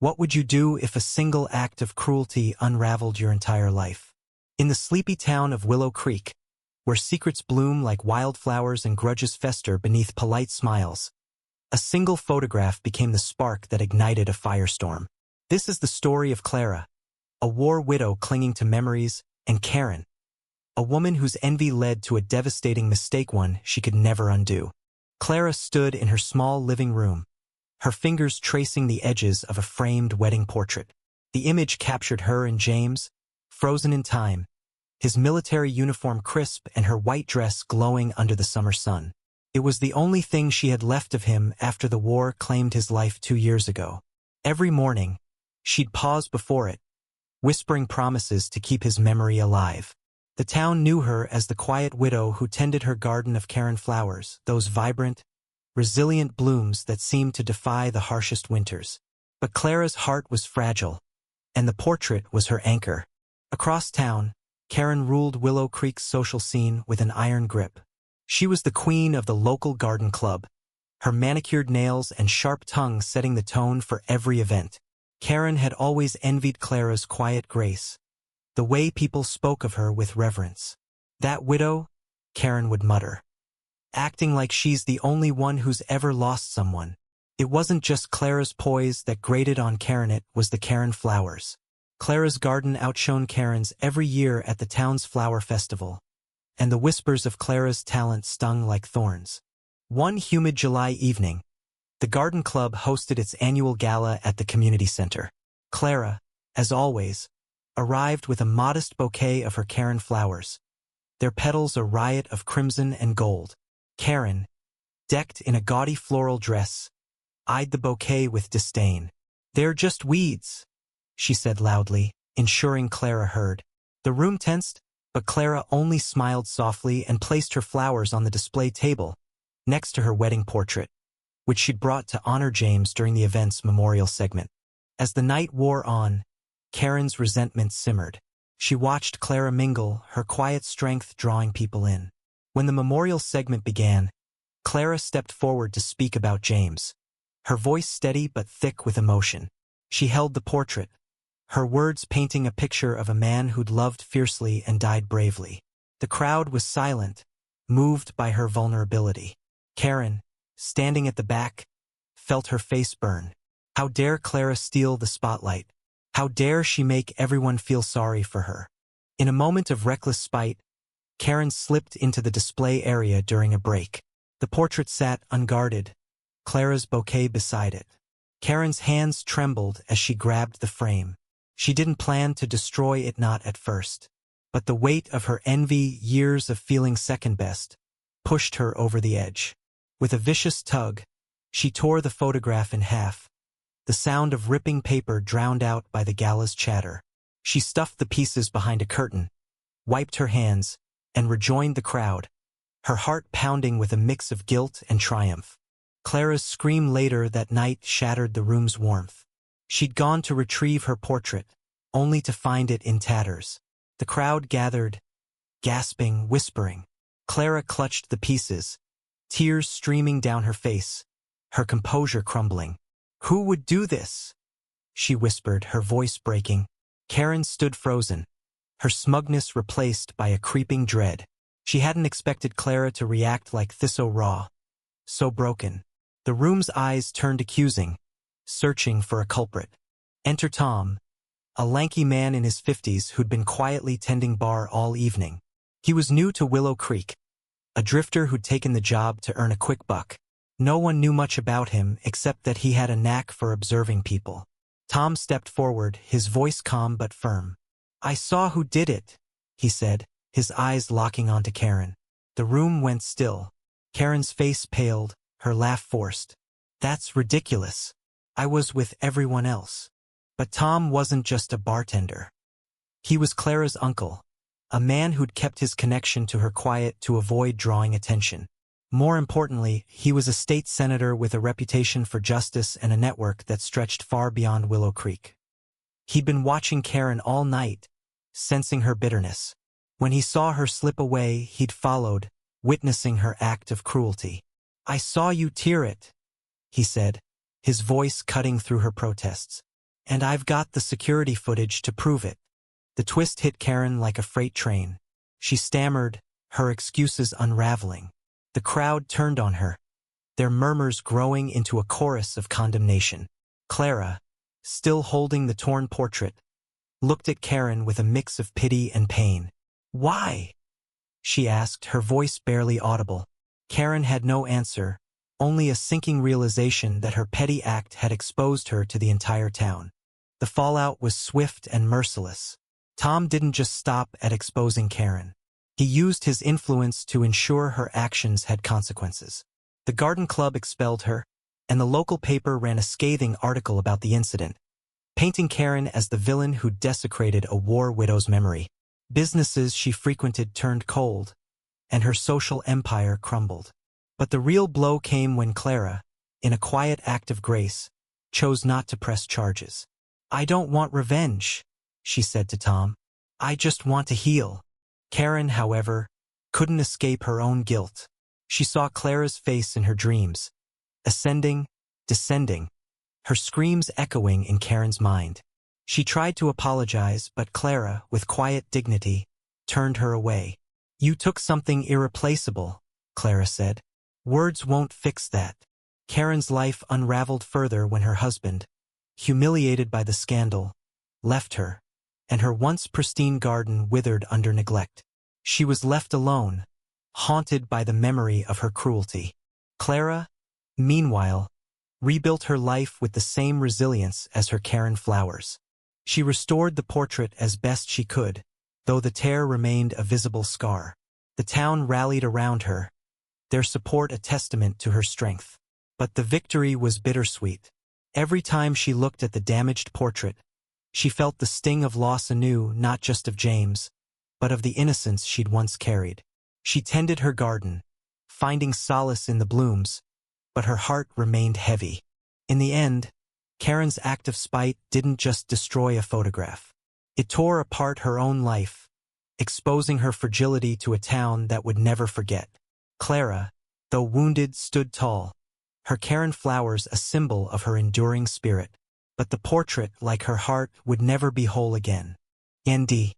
What would you do if a single act of cruelty unraveled your entire life? In the sleepy town of Willow Creek, where secrets bloom like wildflowers and grudges fester beneath polite smiles, a single photograph became the spark that ignited a firestorm. This is the story of Clara, a war widow clinging to memories, and Karen, a woman whose envy led to a devastating mistake, one she could never undo. Clara stood in her small living room, her fingers tracing the edges of a framed wedding portrait. The image captured her and James, frozen in time, his military uniform crisp and her white dress glowing under the summer sun. It was the only thing she had left of him after the war claimed his life 2 years ago. Every morning, she'd pause before it, whispering promises to keep his memory alive. The town knew her as the quiet widow who tended her garden of Karen flowers, those vibrant, resilient blooms that seemed to defy the harshest winters. But Clara's heart was fragile, and the portrait was her anchor. Across town, Karen ruled Willow Creek's social scene with an iron grip. She was the queen of the local garden club, her manicured nails and sharp tongue setting the tone for every event. Karen had always envied Clara's quiet grace, the way people spoke of her with reverence. "That widow," Karen would mutter, acting like she's the only one who's ever lost someone. It wasn't just Clara's poise that grated on Karen, it was the Karen flowers. Clara's garden outshone Karen's every year at the town's flower festival, and the whispers of Clara's talent stung like thorns. One humid July evening, the garden club hosted its annual gala at the community center. Clara, as always, arrived with a modest bouquet of her Karen flowers, their petals a riot of crimson and gold. Karen, decked in a gaudy floral dress, eyed the bouquet with disdain. "They're just weeds," she said loudly, ensuring Clara heard. The room tensed, but Clara only smiled softly and placed her flowers on the display table, next to her wedding portrait, which she'd brought to honor James during the event's memorial segment. As the night wore on, Karen's resentment simmered. She watched Clara mingle, her quiet strength drawing people in. When the memorial segment began, Clara stepped forward to speak about James, her voice steady but thick with emotion. She held the portrait, her words painting a picture of a man who'd loved fiercely and died bravely. The crowd was silent, moved by her vulnerability. Karen, standing at the back, felt her face burn. How dare Clara steal the spotlight? How dare she make everyone feel sorry for her? In a moment of reckless spite, Karen slipped into the display area during a break. The portrait sat unguarded, Clara's bouquet beside it. Karen's hands trembled as she grabbed the frame. She didn't plan to destroy it, not at first. But the weight of her envy, years of feeling second best, pushed her over the edge. With a vicious tug, she tore the photograph in half, the sound of ripping paper drowned out by the gala's chatter. She stuffed the pieces behind a curtain, wiped her hands, and rejoined the crowd, her heart pounding with a mix of guilt and triumph. Clara's scream later that night shattered the room's warmth. She'd gone to retrieve her portrait, only to find it in tatters. The crowd gathered, gasping, whispering. Clara clutched the pieces, tears streaming down her face, her composure crumbling. "Who would do this?" she whispered, her voice breaking. Karen stood frozen, her smugness replaced by a creeping dread. She hadn't expected Clara to react like this, so raw, so broken. The room's eyes turned accusing, searching for a culprit. Enter Tom, a lanky man in his 50s who'd been quietly tending bar all evening. He was new to Willow Creek, a drifter who'd taken the job to earn a quick buck. No one knew much about him except that he had a knack for observing people. Tom stepped forward, his voice calm but firm. "I saw who did it," he said, his eyes locking onto Karen. The room went still. Karen's face paled, her laugh forced. "That's ridiculous. I was with everyone else." But Tom wasn't just a bartender. He was Clara's uncle, a man who'd kept his connection to her quiet to avoid drawing attention. More importantly, he was a state senator with a reputation for justice and a network that stretched far beyond Willow Creek. He'd been watching Karen all night, sensing her bitterness. When he saw her slip away, he'd followed, witnessing her act of cruelty. "I saw you tear it," he said, his voice cutting through her protests. And I've got the security footage to prove it. The twist hit Karen like a freight train. She stammered, her excuses unraveling. The crowd turned on her, their murmurs growing into a chorus of condemnation. Clara, still holding the torn portrait, looked at Karen with a mix of pity and pain. "Why?" she asked, her voice barely audible. Karen had no answer, only a sinking realization that her petty act had exposed her to the entire town. The fallout was swift and merciless. Tom didn't just stop at exposing Karen. He used his influence to ensure her actions had consequences. The garden club expelled her, and the local paper ran a scathing article about the incident, painting Karen as the villain who desecrated a war widow's memory. Businesses she frequented turned cold, and her social empire crumbled. But the real blow came when Clara, in a quiet act of grace, chose not to press charges. "I don't want revenge," she said to Tom. "I just want to heal." Karen, however, couldn't escape her own guilt. She saw Clara's face in her dreams, ascending, descending, her screams echoing in Karen's mind. She tried to apologize, but Clara, with quiet dignity, turned her away. "You took something irreplaceable," Clara said. "Words won't fix that." Karen's life unraveled further when her husband, humiliated by the scandal, left her, and her once pristine garden withered under neglect. She was left alone, haunted by the memory of her cruelty. Clara, meanwhile, rebuilt her life with the same resilience as her Karen flowers. She restored the portrait as best she could, though the tear remained a visible scar. The town rallied around her, their support a testament to her strength. But the victory was bittersweet. Every time she looked at the damaged portrait, she felt the sting of loss anew, not just of James, but of the innocence she'd once carried. She tended her garden, finding solace in the blooms, but her heart remained heavy. In the end, Karen's act of spite didn't just destroy a photograph. It tore apart her own life, exposing her fragility to a town that would never forget. Clara, though wounded, stood tall, her Karen flowers a symbol of her enduring spirit. But the portrait, like her heart, would never be whole again. Nd.